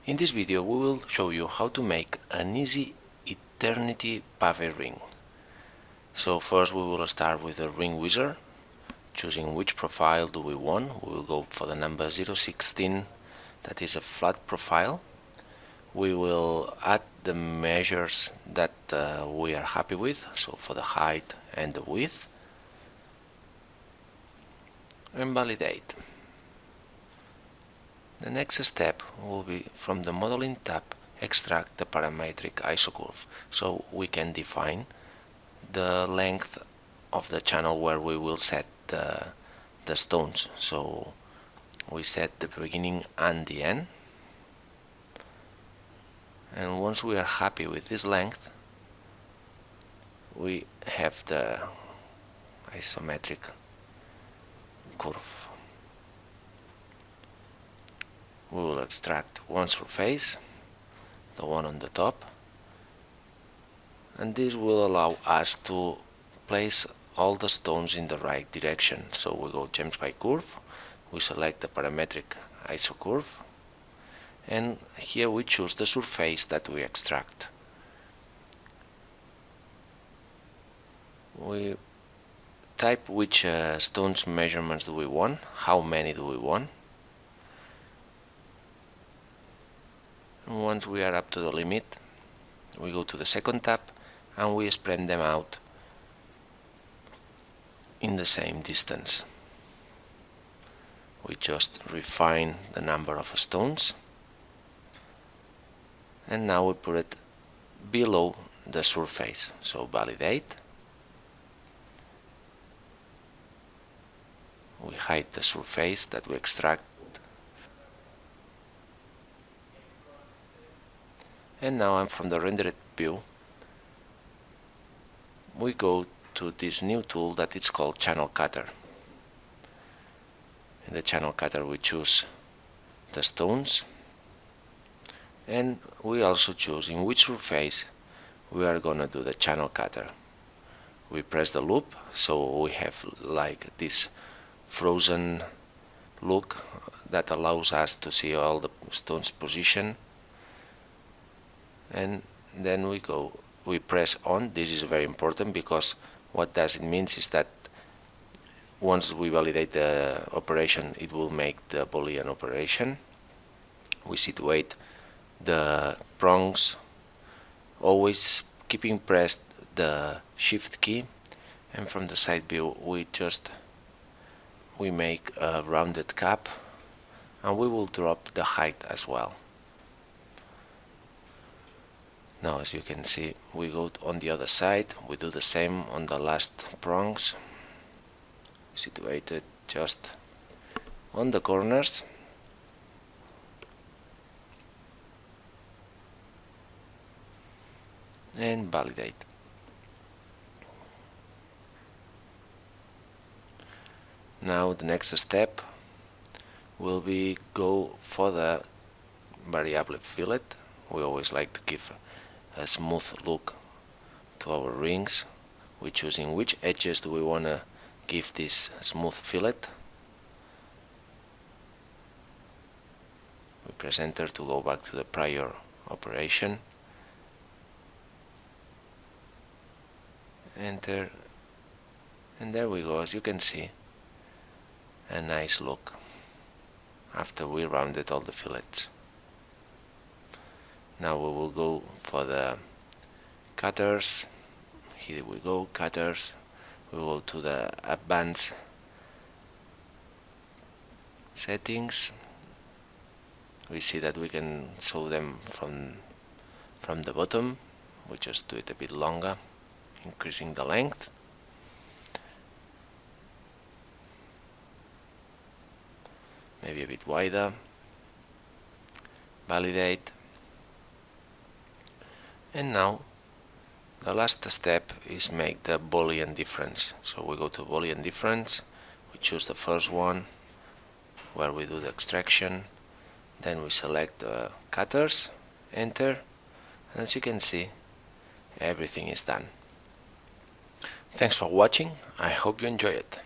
In this video we will show you how to make an easy Eternity Pave Ring. So first we will start with the ring wizard, choosing which profile do we want. We will go for the number 016, that is a flat profile. We will add the measures that we are happy with, so for the height and the width, and validate. The next step will be from the modeling tab, extract the parametric isocurve, so we can define the length of the channel where we will set the stones. So we set the beginning and the end, and once we are happy with this length, we have the isometric curve. We will extract one surface, the one on the top, and this will allow us to place all the stones in the right direction. So we go change by curve, we select the parametric isocurve, and here we choose the surface that we extract. We type which stones measurements do we want, how many do we want. Once we are up to the limit, we go to the second tab and we spread them out in the same distance. We just refine the number of stones, and now we put it below the surface, so validate. We hide the surface that we extract. And now from the rendered view, we go to this new tool that is called Channel Cutter. In the Channel Cutter we choose the stones, and we also choose in which surface we are gonna do the channel cutter. We press the loop, so we have like this frozen look that allows us to see all the stones position. And then we press on. This is very important because what does it means is that once we validate the operation, it will make the Boolean operation. We situate the prongs, always keeping pressed the shift key, and from the side view we make a rounded cap, and we will drop the height as well. Now, as you can see, we go on the other side, we do the same on the last prongs, situated just on the corners. And validate. Now the next step will be go for the variable fillet. We always like to give a smooth look to our rings. We choose in which edges do we want to give this smooth fillet. We press enter to go back to the prior operation. Enter, and there we go. As you can see, a nice look after we rounded all the fillets. Now we will go for the cutters. Here we go, cutters. We go to the advanced settings. We see that we can show them from the bottom. We just do it a bit longer, increasing the length. Maybe a bit wider. Validate. And now the last step is make the Boolean difference. So we go to Boolean difference, we choose the first one where we do the extraction, then we select the cutters, enter, and as you can see, everything is done. Thanks for watching. I hope you enjoy it.